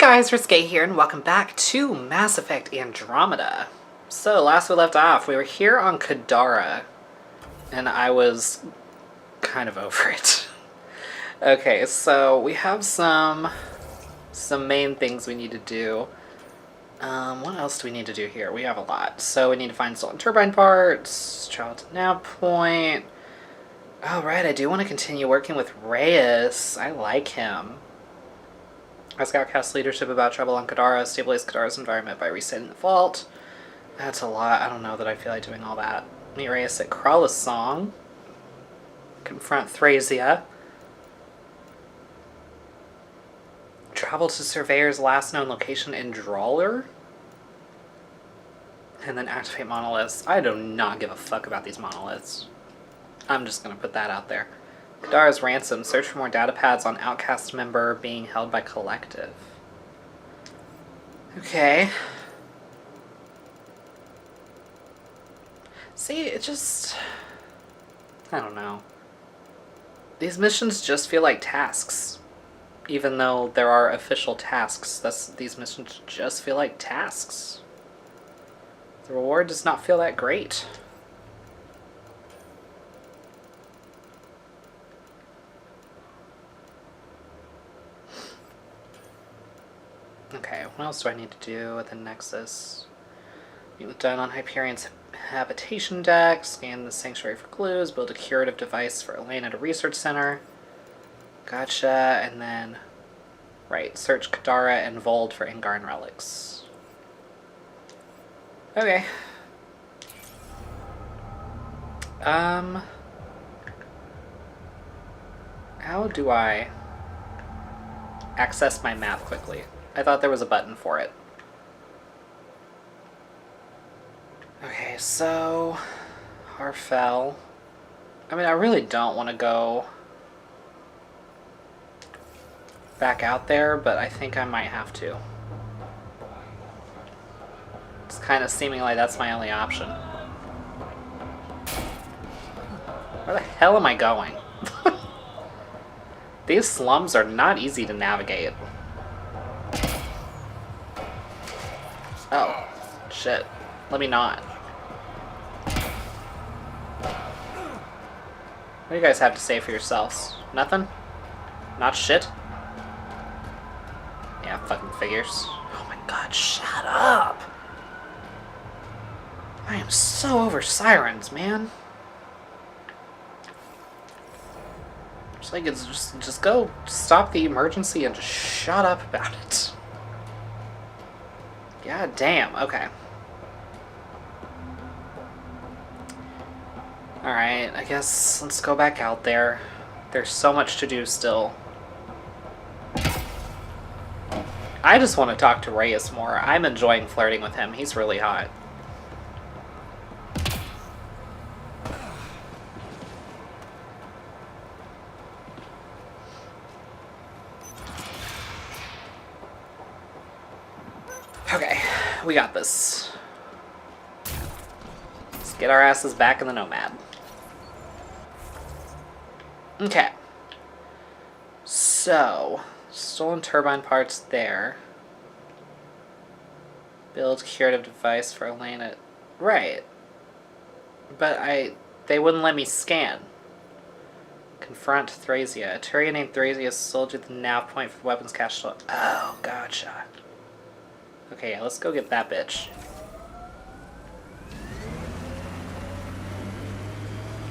guys, Risque here, and welcome back to Mass Effect Andromeda. So, last we left off, we were here on Kadara, and I was kind of over it. Okay, so we have some main things we need to do. What else do we need to do here? We have a lot. So we need to find stolen turbine parts, travel to nav point. Oh, right, I do want to continue working with Reyes. I like him. I Scoutcast leadership about trouble on Kadara, stabilize Kadara's environment by resetting the vault. That's a lot. I don't know that I feel like doing all that. Meet Reyes at Kralla's Song. Confront Thrasia. Travel to Surveyor's last known location in Drawler. And then activate monoliths. I do not give a fuck about these monoliths. I'm just going to put that out there. Kadara's ransom. Search for more data pads on outcast member being held by collective. Okay. See, it just... I don't know. These missions just feel like tasks. Even though there are official tasks, these missions just feel like tasks. The reward does not feel that great. Okay, what else do I need to do at the Nexus? You've done on Hyperion's habitation deck, scan the sanctuary for clues, build a curative device for Elaine at a research center. Gotcha, and then... Right, search Kadara and Vold for Ingarn relics. Okay. How do I access my map quickly? I thought there was a button for it. Okay, so... Harfell. I mean, I really don't want to go back out there, but I think I might have to. It's kind of seeming like that's my only option. Where the hell am I going? These slums are not easy to navigate. Oh, shit. Let me not. What do you guys have to say for yourselves? Nothing? Not shit? Yeah, fucking figures. Oh my god, shut up! I am so over sirens, man. It's like it's just go stop the emergency and just shut up about it. God damn, okay. Alright, I guess let's go back out there. There's so much to do still. I just want to talk to Reyes more. I'm enjoying flirting with him. He's really hot. Okay, we got this. Let's get our asses back in the Nomad. Okay. So, stolen turbine parts there. Build curative device for Elena. Right. But they wouldn't let me scan. Confront Thrasia. A Turian named Thrasia sold you the nav point for the weapons cache. Oh, gotcha. Okay, yeah, let's go get that bitch.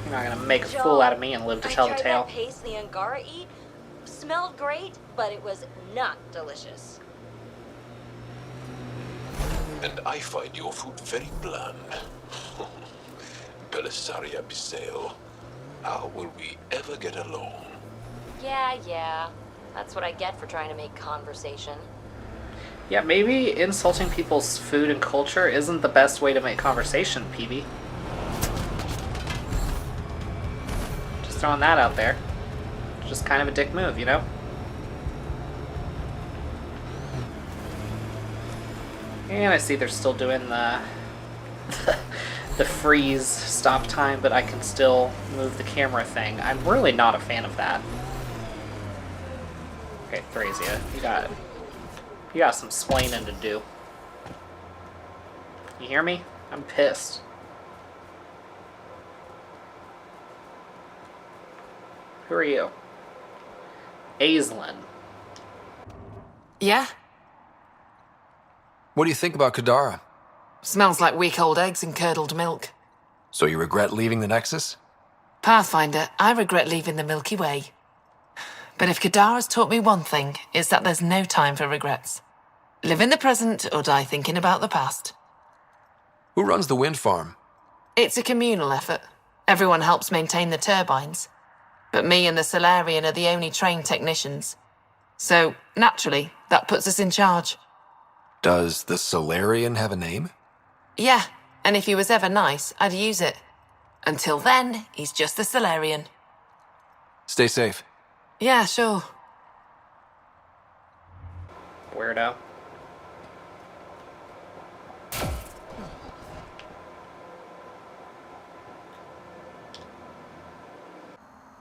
You're not gonna make a fool out of me and live to tell the tale. That paste the Angara eat smelled great, but it was not delicious. And I find your food very bland. Belisaria Biseo, how will we ever get along? Yeah. That's what I get for trying to make conversation. Yeah, maybe insulting people's food and culture isn't the best way to make conversation, PB. Just throwing that out there. Just kind of a dick move, you know? And I see they're still doing the the freeze stop time, but I can still move the camera thing. I'm really not a fan of that. Okay, Thrasia, you got it. You got some splaining to do. You hear me? I'm pissed. Who are you? Aislinn. Yeah? What do you think about Kadara? Smells like week old eggs and curdled milk. So you regret leaving the Nexus? Pathfinder, I regret leaving the Milky Way. But if Kadara's taught me one thing, it's that there's no time for regrets. Live in the present or die thinking about the past. Who runs the wind farm? It's a communal effort. Everyone helps maintain the turbines. But me and the Solarian are the only trained technicians. So, naturally, that puts us in charge. Does the Solarian have a name? Yeah, and if he was ever nice, I'd use it. Until then, he's just the Solarian. Stay safe. Yeah, sure. Weirdo.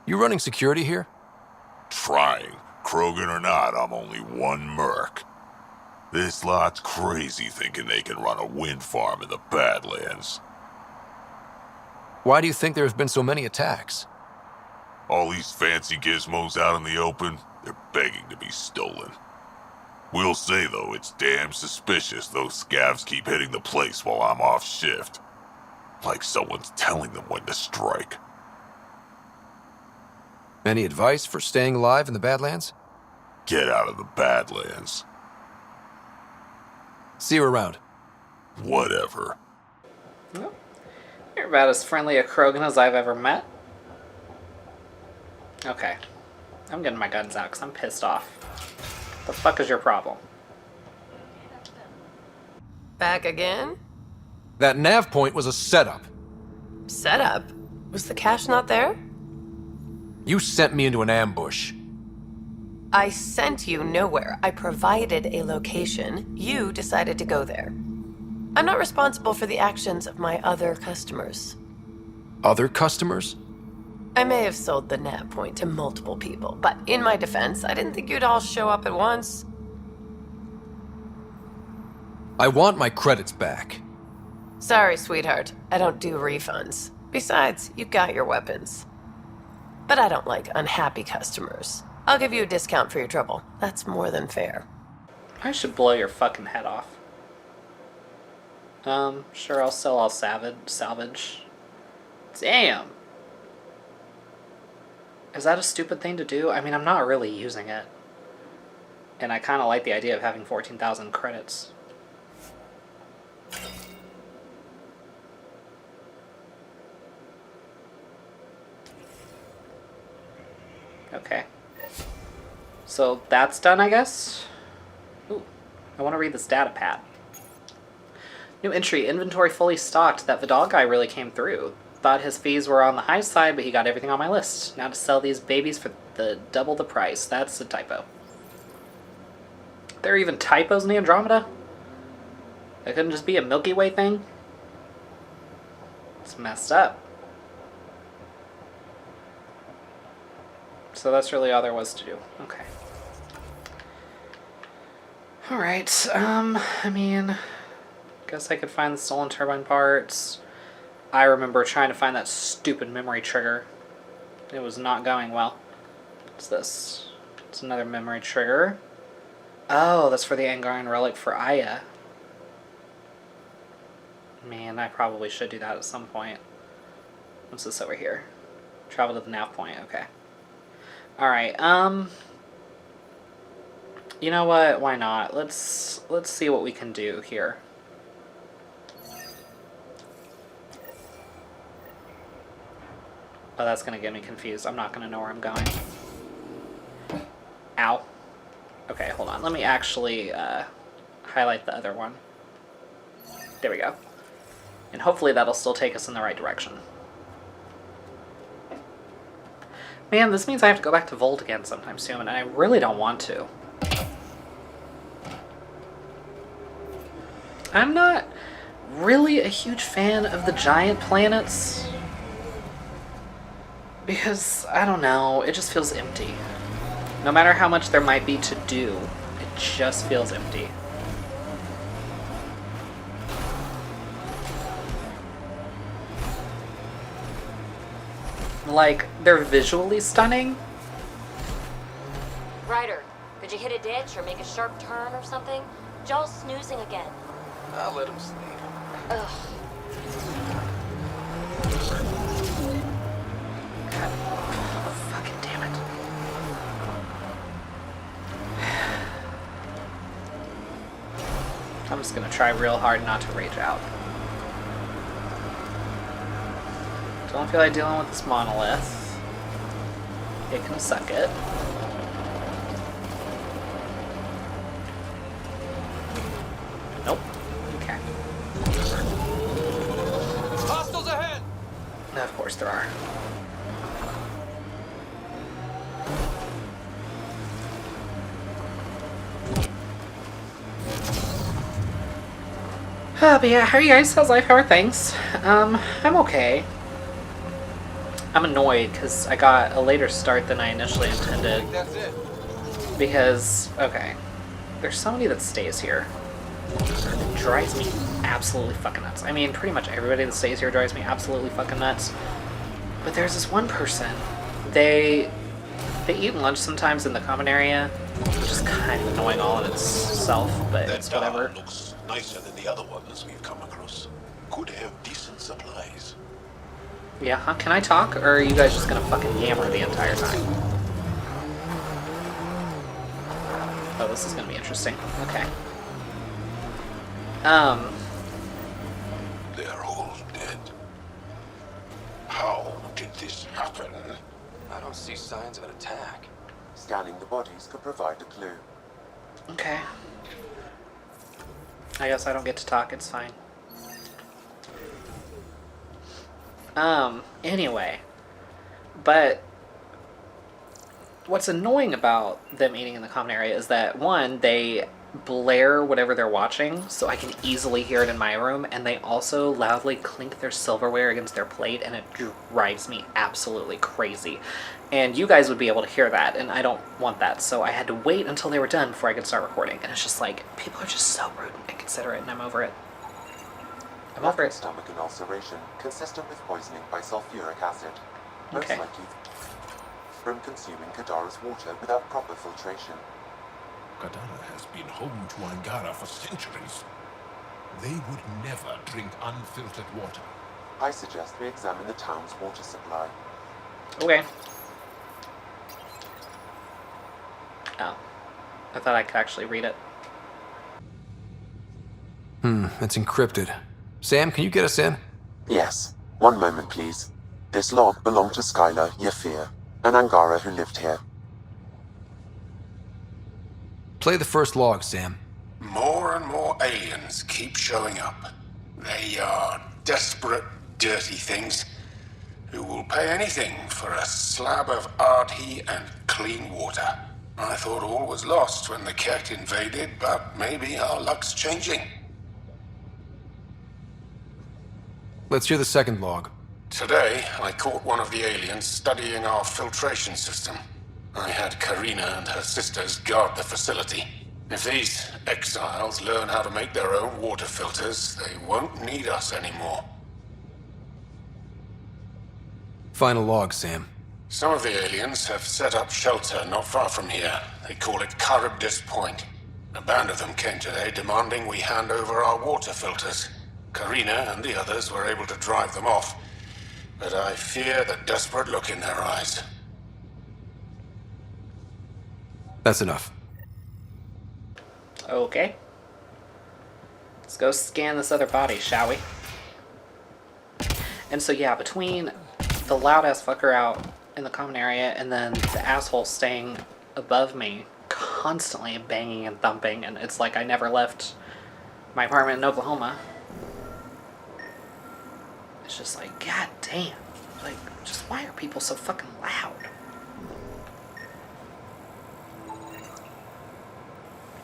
You running security here? Trying. Krogan or not, I'm only one merc. This lot's crazy thinking they can run a wind farm in the Badlands. Why do you think there have been so many attacks? All these fancy gizmos out in the open, they're begging to be stolen. We'll say, though, it's damn suspicious those scavs keep hitting the place while I'm off shift. Like someone's telling them when to strike. Any advice for staying alive in the Badlands? Get out of the Badlands. See you around. Whatever. Well, you're about as friendly a Krogan as I've ever met. Okay. I'm getting my guns out because I'm pissed off. The fuck is your problem? Back again? That nav point was a setup. Setup? Was the cache not there? You sent me into an ambush. I sent you nowhere. I provided a location. You decided to go there. I'm not responsible for the actions of my other customers. Other customers? I may have sold the nav point to multiple people, but in my defense, I didn't think you'd all show up at once. I want my credits back. Sorry, sweetheart. I don't do refunds. Besides, you got your weapons. But I don't like unhappy customers. I'll give you a discount for your trouble. That's more than fair. I should blow your fucking head off. Sure, I'll sell all salvage. Damn! Is that a stupid thing to do? I mean, I'm not really using it. And I kind of like the idea of having 14,000 credits. Okay. So that's done, I guess? Ooh, I want to read this data pad. New entry, inventory fully stocked. That Vidal guy really came through. Thought his fees were on the high side, but he got everything on my list. Now to sell these babies for double the price. That's a typo. There are even typos in the Andromeda? That couldn't just be a Milky Way thing? It's messed up. So that's really all there was to do. Okay. Alright, I mean, guess I could find the stolen turbine parts. I remember trying to find that stupid memory trigger. It was not going well. What's this? It's another memory trigger. Oh, that's for the Angarian relic for Aya. Man, I probably should do that at some point. What's this over here? Travel to the nav point, okay. Alright, you know what? Why not? Let's see what we can do here. Oh, that's gonna get me confused. I'm not gonna know where I'm going. Ow. Okay, hold on. Let me actually highlight the other one. There we go. And hopefully that'll still take us in the right direction. Man, this means I have to go back to Volt again sometime soon, and I really don't want to. I'm not really a huge fan of the giant planets. Because, I don't know, it just feels empty. No matter how much there might be to do, it just feels empty. Like, they're visually stunning. Ryder, could you hit a ditch or make a sharp turn or something? Joel's snoozing again. I'll let him sleep. Ugh. God, fucking damn it. I'm just gonna try real hard not to rage out. Don't feel like dealing with this monolith. It can suck it. Nope. Okay. Hostiles ahead! Of course there are. But yeah, how are you guys? How's life? How are things? I'm okay. I'm annoyed because I got a later start than I initially intended. That's it. Because, okay, there's somebody that stays here. It drives me absolutely fucking nuts. I mean, pretty much everybody that stays here drives me absolutely fucking nuts. But there's this one person. They eat lunch sometimes in the common area, which is kind of annoying all in itself, but it's whatever. Looks nicer than the other ones we've come across. Could have decent supplies. Yeah, huh? Can I talk, or are you guys just gonna fucking yammer the entire time? Oh, this is gonna be interesting. Okay. They're all dead. How did this happen? I don't see signs of an attack. Scanning the bodies could provide a clue. Okay. I guess I don't get to talk, it's fine. Anyway. But what's annoying about them eating in the common area is that, one, they blare whatever they're watching, so I can easily hear it in my room, and they also loudly clink their silverware against their plate, and it drives me absolutely crazy. And you guys would be able to hear that, and I don't want that, so I had to wait until they were done before I could start recording, and it's just like, people are just so rude and inconsiderate, and I'm over it. I'm over it. Stomach and ulceration, consistent with poisoning by sulfuric acid. Most Okay. likely from consuming Kadara's water without proper filtration. Kadara has been home to Angara for centuries. They would never drink unfiltered water. I suggest we examine the town's water supply. Okay. Oh. I thought I could actually read it. It's encrypted. Sam, can you get us in? Yes. One moment, please. This log belonged to Skylar Yafir, an Angara who lived here. Play the first log, Sam. More and more aliens keep showing up. They are desperate, dirty things who will pay anything for a slab of Ardhi and clean water. I thought all was lost when the Ket invaded, but maybe our luck's changing. Let's hear the second log. Today, I caught one of the aliens studying our filtration system. I had Karina and her sisters guard the facility. If these exiles learn how to make their own water filters, they won't need us anymore. Final log, Sam. Some of the aliens have set up shelter not far from here. They call it Charybdis Point. A band of them came today demanding we hand over our water filters. Karina and the others were able to drive them off, but I fear the desperate look in their eyes. That's enough. Okay. Let's go scan this other body, shall we? And so yeah, between the loud-ass fucker out in the common area and then the asshole staying above me, constantly banging and thumping, and it's like I never left my apartment in Oklahoma. It's just like, god damn. Like, just why are people so fucking loud?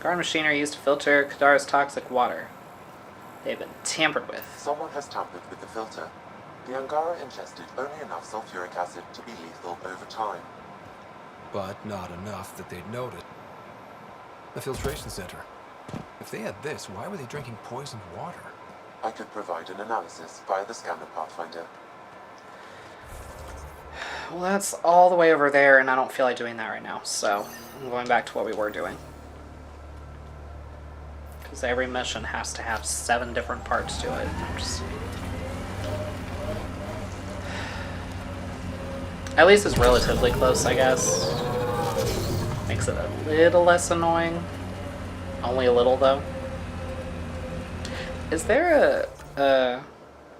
Guard machinery used to filter Kadara's toxic water. They've been tampered with. Someone has tampered with the filter. The Angara ingested only enough sulfuric acid to be lethal over time. But not enough that they'd notice. The filtration center. If they had this, why were they drinking poisoned water? I could provide an analysis via the scanner Pathfinder. Well, that's all the way over there, and I don't feel like doing that right now, so I'm going back to what we were doing. Because every mission has to have 7 different parts to it. At least it's relatively close, I guess. Makes it a little less annoying. Only a little, though. Is there a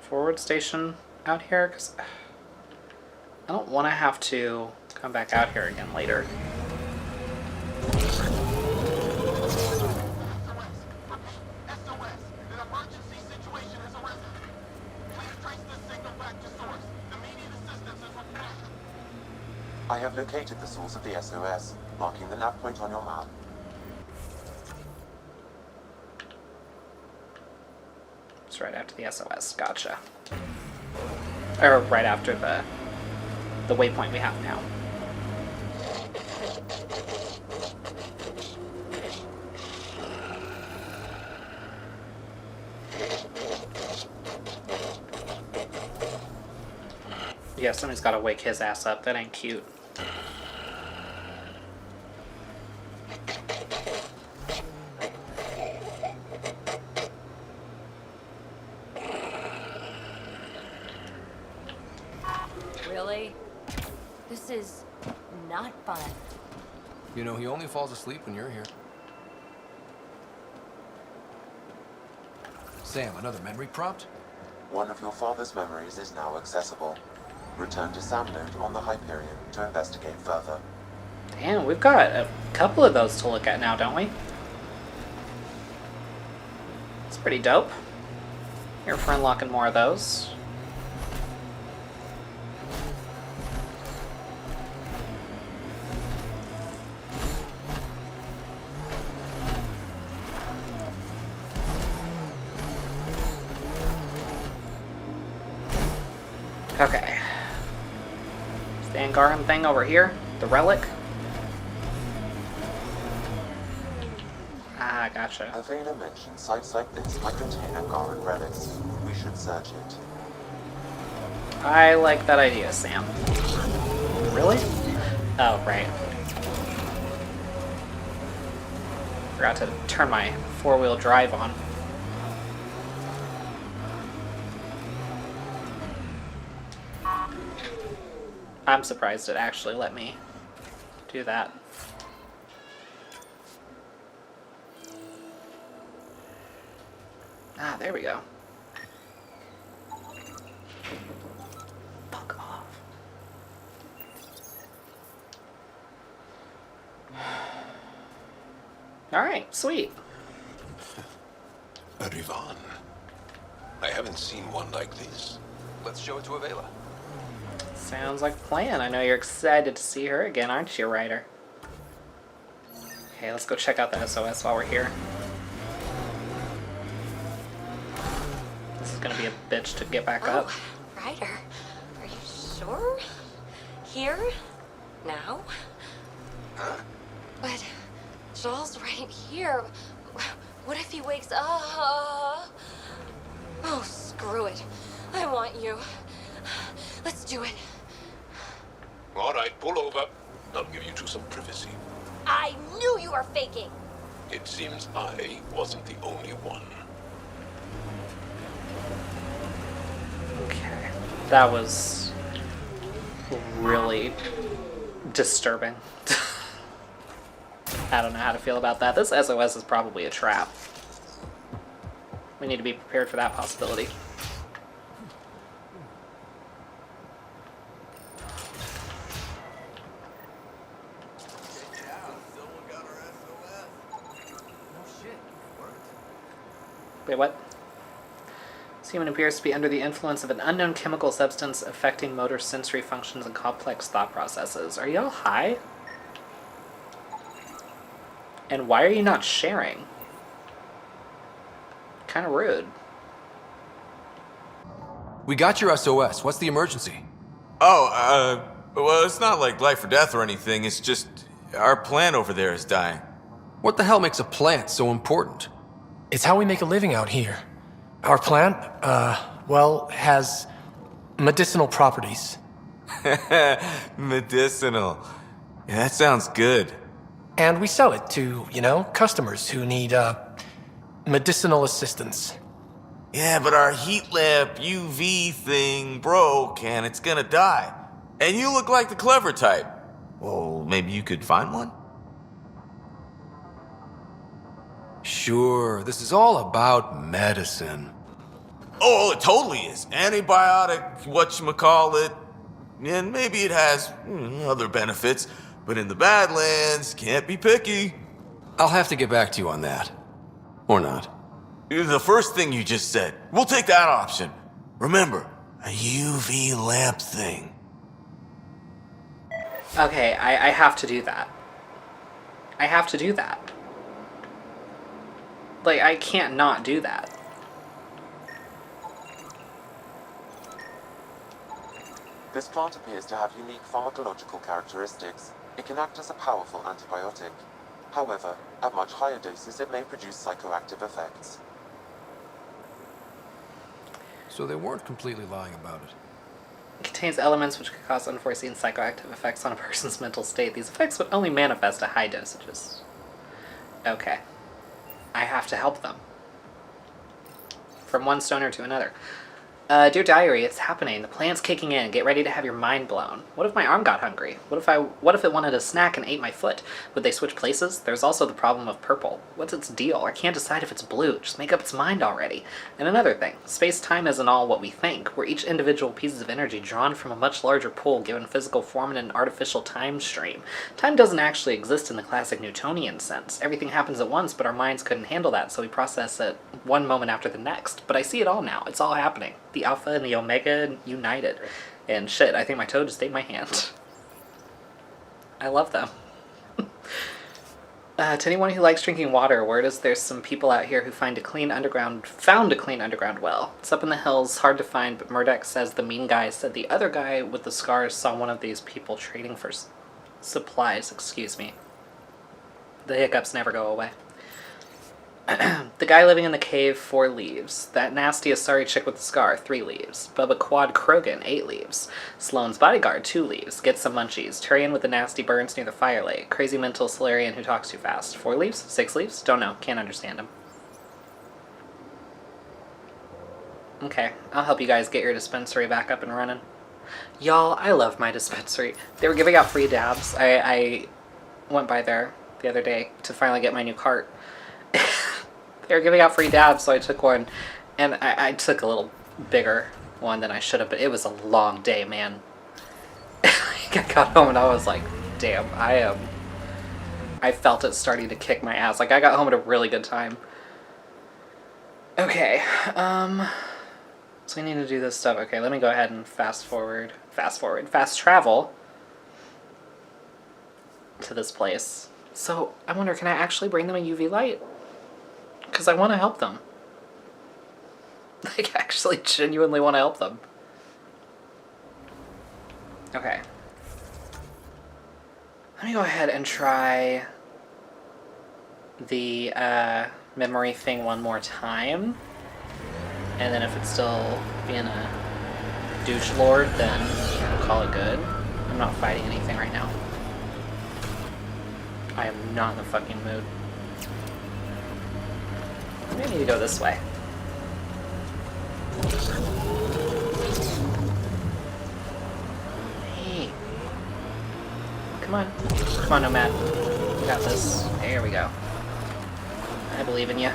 forward station out here? Because I don't want to have to come back out here again later. I have located the source of the SOS, marking the nav point on your map. It's right after the SOS. Gotcha. Or right after the waypoint we have now. Yeah, somebody's got to wake his ass up. That ain't cute. Really? This is not fun. You know, he only falls asleep when you're here. Sam, another memory prompt? One of your father's memories is now accessible. Return to Sam Node on the Hyperion to investigate further. Damn, we've got a couple of those to look at now, don't we? It's pretty dope. Here for unlocking more of those. Okay. Is the Angaran thing over here? The relic? Ah, gotcha. Avena mentioned sites like this might contain Angaran relics. We should search it. I like that idea, Sam. Really? Oh, right. Forgot to turn my 4-wheel drive on. I'm surprised it actually let me do that. Ah, there we go. Fuck off. Alright, sweet. A Rivan. I haven't seen one like this. Let's show it to Avela. Sounds like a plan. I know you're excited to see her again, aren't you, Ryder? Okay, let's go check out the SOS while we're here. This is gonna be a bitch to get back up. Ryder, are you sure? Here? Now? Huh? But Joel's right here. What if he wakes up? Oh, screw it. I want you. Let's do it. All right, pull over. I'll give you two some privacy. I knew you were faking. It seems I wasn't the only one. Okay. That was really disturbing. I don't know how to feel about that. This SOS is probably a trap. We need to be prepared for that possibility. Wait, what? This human appears to be under the influence of an unknown chemical substance affecting motor sensory functions and complex thought processes. Are y'all high? And why are you not sharing? Kind of rude. We got your SOS. What's the emergency? Well, it's not like life or death or anything. It's just our plan over there is dying. What the hell makes a plant so important? It's how we make a living out here. Our plant, well, has medicinal properties. Medicinal. Yeah, that sounds good. And we sell it to, customers who need, medicinal assistance. Yeah, but our heat lamp UV thing broke and it's gonna die. And you look like the clever type. Well, maybe you could find one? Sure, this is all about medicine. Oh, it totally is. Antibiotic, whatchamacallit. And maybe it has other benefits. But in the Badlands, can't be picky. I'll have to get back to you on that. Or not. The first thing you just said. We'll take that option. Remember, a UV lamp thing. Okay, I have to do that. I have to do that. Like, I can't not do that. This plant appears to have unique pharmacological characteristics. It can act as a powerful antibiotic. However, at much higher doses it may produce psychoactive effects. So they weren't completely lying about it. It contains elements which could cause unforeseen psychoactive effects on a person's mental state. These effects would only manifest at high dosages. Okay. I have to help them. From one stoner to another. Dear Diary, it's happening. The plan's kicking in. Get ready to have your mind blown. What if my arm got hungry? What if it wanted a snack and ate my foot? Would they switch places? There's also the problem of purple. What's its deal? I can't decide if it's blue. Just make up its mind already. And another thing. Space-time isn't all what we think. We're each individual pieces of energy drawn from a much larger pool given physical form in an artificial time stream. Time doesn't actually exist in the classic Newtonian sense. Everything happens at once, but our minds couldn't handle that, so we process it one moment after the next. But I see it all now. It's all happening. The Alpha and the Omega united. And shit, I think my toe just ate my hand. I love them. To anyone who likes drinking water, word is there's some people out here who found a clean underground well. It's up in the hills, hard to find, but Murdoch says the mean guy said the other guy with the scars saw one of these people trading for supplies, excuse me. The hiccups never go away. The guy living in the cave, 4 leaves. That nasty Asari chick with the scar, 3 leaves. Bubba Quad Krogan, 8 leaves. Sloane's bodyguard, 2 leaves. Get some munchies. Turian with the nasty burns near the fire lake. Crazy mental Solarian who talks too fast. 4 leaves? 6 leaves? Don't know. Can't understand him. Okay, I'll help you guys get your dispensary back up and running. Y'all, I love my dispensary. They were giving out free dabs. I went by there the other day to finally get my new cart. They were giving out free dabs, so I took one, and I took a little bigger one than I should have, but it was a long day, man. I got home and I was like, damn, I felt it starting to kick my ass. Like, I got home at a really good time. Okay, so we need to do this stuff. Okay, let me go ahead and fast travel to this place. So, I wonder, can I actually bring them a UV light? Because I want to help them. Like, actually genuinely want to help them. Okay. Let me go ahead and try the memory thing one more time. And then if it's still being a douche lord, then we'll call it good. I'm not fighting anything right now. I am not in the fucking mood. Maybe I need to go this way. Hey. Come on. Come on, Nomad. We got this. There we go. I believe in you.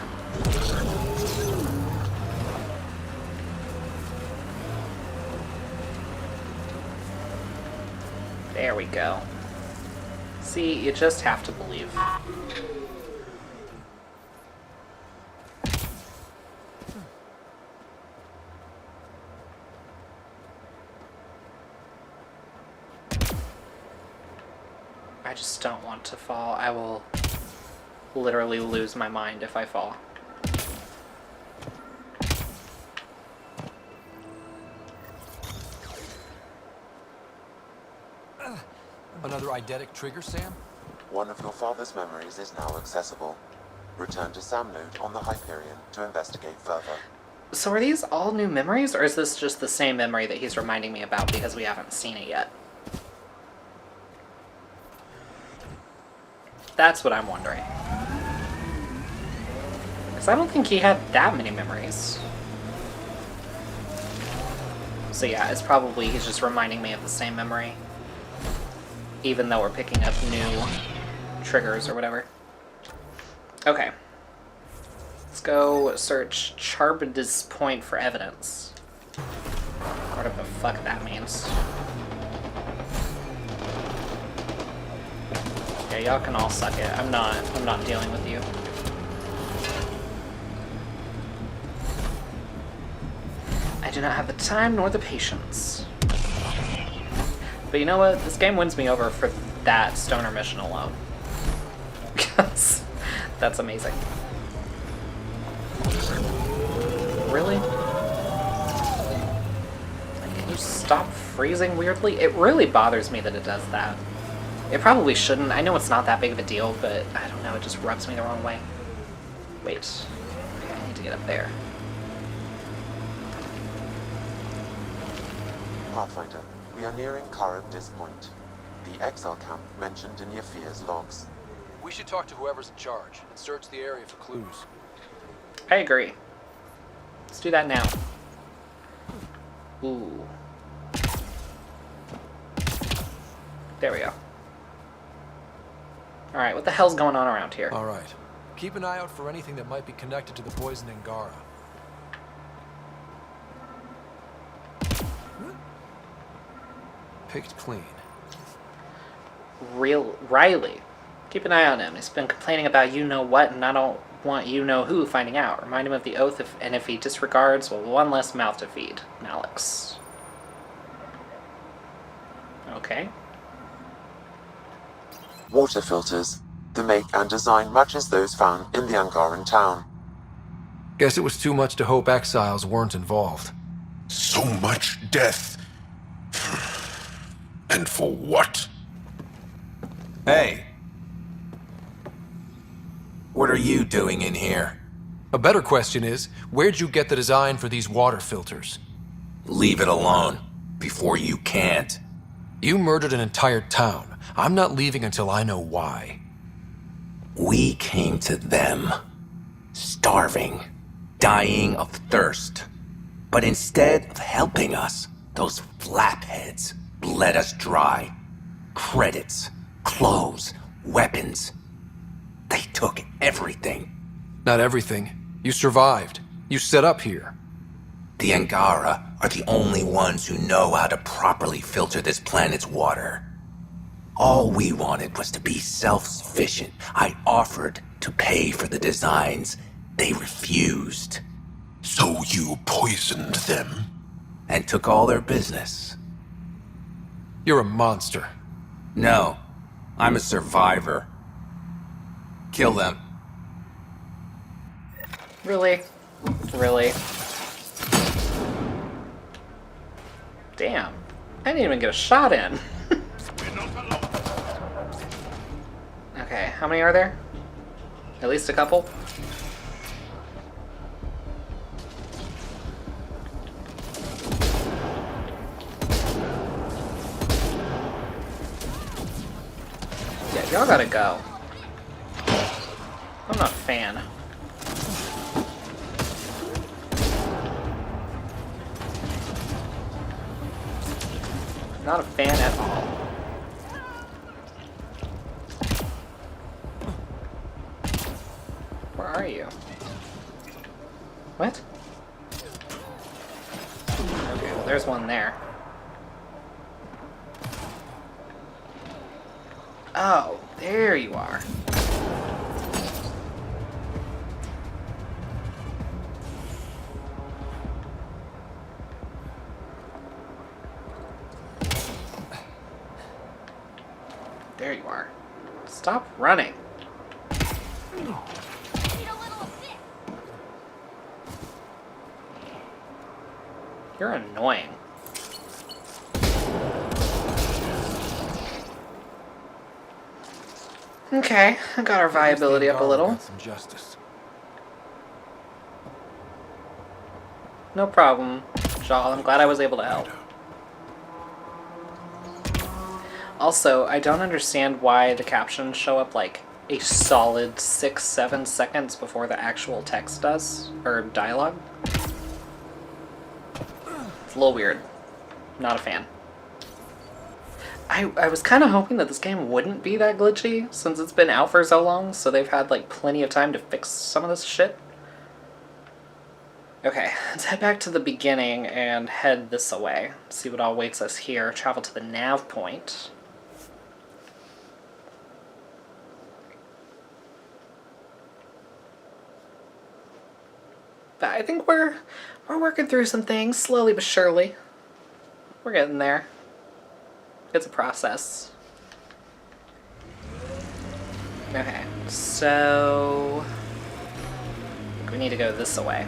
There we go. See, you just have to believe. I just don't want to fall. I will literally lose my mind if I fall. Another eidetic trigger, Sam? One of your father's memories is now accessible. Return to Sam Node on the Hyperion to investigate further. So are these all new memories, or is this just the same memory that he's reminding me about because we haven't seen it yet? That's what I'm wondering. Because I don't think he had that many memories. So yeah, it's probably he's just reminding me of the same memory. Even though we're picking up new triggers or whatever. Okay. Let's go search Charbon's Point for evidence. Whatever the fuck that means. Yeah, y'all can all suck it. I'm not dealing with you. I do not have the time nor the patience. But you know what? This game wins me over for that stoner mission alone. Because that's amazing. Really? Like, can you stop freezing weirdly? It really bothers me that it does that. It probably shouldn't. I know it's not that big of a deal, but I don't know, it just rubs me the wrong way. Wait. Okay, I need to get up there. Pathfinder, we are nearing Karabdis Point, the exile camp mentioned in Yafir's logs. We should talk to whoever's in charge and search the area for clues. I agree. Let's do that now. Ooh. There we go. Alright, what the hell's going on around here? All right. Keep an eye out for anything that might be connected to the poison in Gara. Picked clean. Riley. Keep an eye on him. He's been complaining about you-know-what, and I don't want you-know-who finding out. Remind him of the oath, and if he disregards, well, one less mouth to feed. Malix. Okay. Water filters. The make and design matches those found in the Angaran town. Guess it was too much to hope exiles weren't involved. So much death. And for what? Hey. What are you doing in here? A better question is, where'd you get the design for these water filters? Leave it alone. Before you can't. You murdered an entire town. I'm not leaving until I know why. We came to them. Starving. Dying of thirst. But instead of helping us, those flapheads bled us dry. Credits, clothes, weapons. They took everything. Not everything. You survived. You set up here. The Angara are the only ones who know how to properly filter this planet's water. All we wanted was to be self-sufficient. I offered to pay for the designs. They refused. So you poisoned them? And took all their business. You're a monster. No, I'm a survivor. Kill them. Really? Really? Damn. I didn't even get a shot in. Okay, how many are there? At least a couple? Yeah, y'all gotta go. I'm not a fan. Not a fan at all. Where are you? What? Okay, well there's one there. Oh, there you are. There you are. Stop running. You're annoying. Okay, I got our viability up a little. Some justice. No problem, Jal. I'm glad I was able to help. Also, I don't understand why the captions show up like a solid 6-7 seconds before the actual text does, or dialogue. It's a little weird. Not a fan. I was kind of hoping that this game wouldn't be that glitchy, since it's been out for so long, so they've had like plenty of time to fix some of this shit. Okay, let's head back to the beginning and head this way. See what all awaits us here. Travel to the nav point. But I think we're working through some things, slowly but surely. We're getting there. It's a process. Okay, so we need to go this way.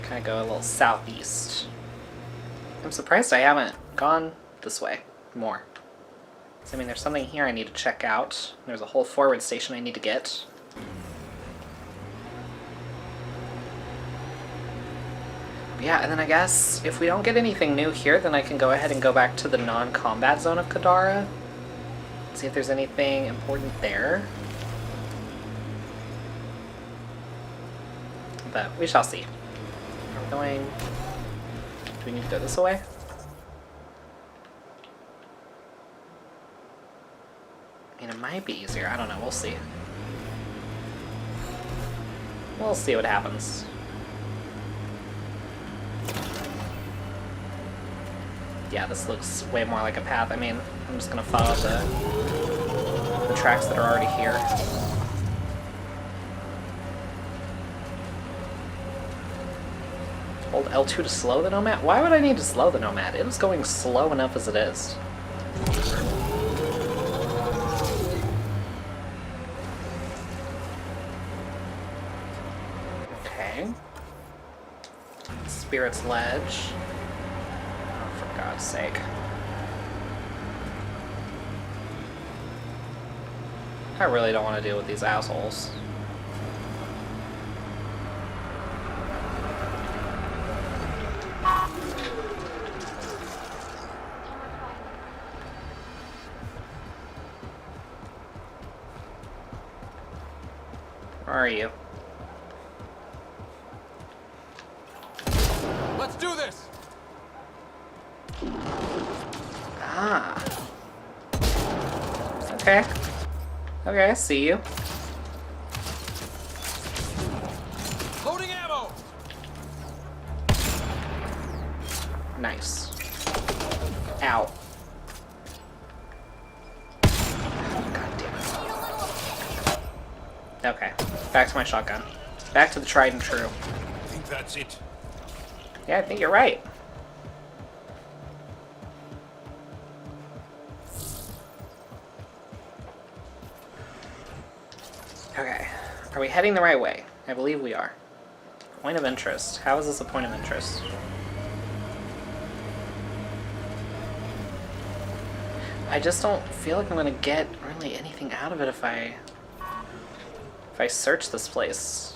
Kind of go a little southeast. I'm surprised I haven't gone this way more. So, I mean, there's something here I need to check out. There's a whole forward station I need to get. Yeah, and then I guess if we don't get anything new here, then I can go ahead and go back to the non-combat zone of Kadara. See if there's anything important there. But we shall see. We're going... Do we need to go this way? I mean, it might be easier. I don't know. We'll see. We'll see what happens. Yeah, this looks way more like a path. I mean, I'm just gonna follow the tracks that are already here. Hold L2 to slow the Nomad? Why would I need to slow the Nomad? It was going slow enough as it is. Okay. Spirit's Ledge. For God's sake. I really don't want to deal with these assholes. Where are you? Let's do this! Ah. Okay. Okay, I see you. Loading ammo! Nice. Ow. God damn it. Okay, back to my shotgun. Back to the tried and true. I think that's it. Yeah, I think you're right. Okay, are we heading the right way? I believe we are. Point of interest. How is this a point of interest? I just don't feel like I'm gonna get really anything out of it if I search this place.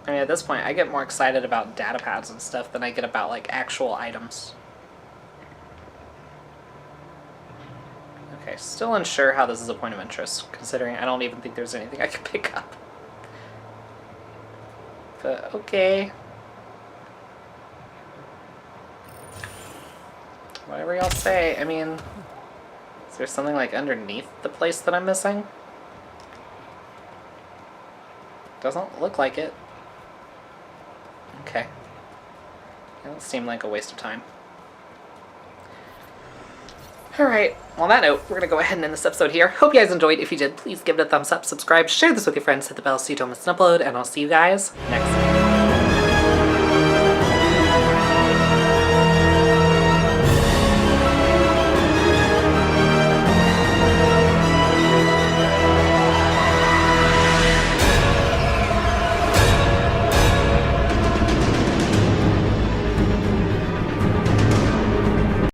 I mean, at this point, I get more excited about data pads and stuff than I get about, like, actual items. Okay, still unsure how this is a point of interest, considering I don't even think there's anything I can pick up. But, okay. Whatever y'all say. I mean, is there something, like, underneath the place that I'm missing? Doesn't look like it. Okay. That seemed like a waste of time. Alright, well on that note, we're going to go ahead and end this episode here. Hope you guys enjoyed. If you did, please give it a thumbs up, subscribe, share this with your friends, hit the bell so you don't miss an upload, and I'll see you guys next time.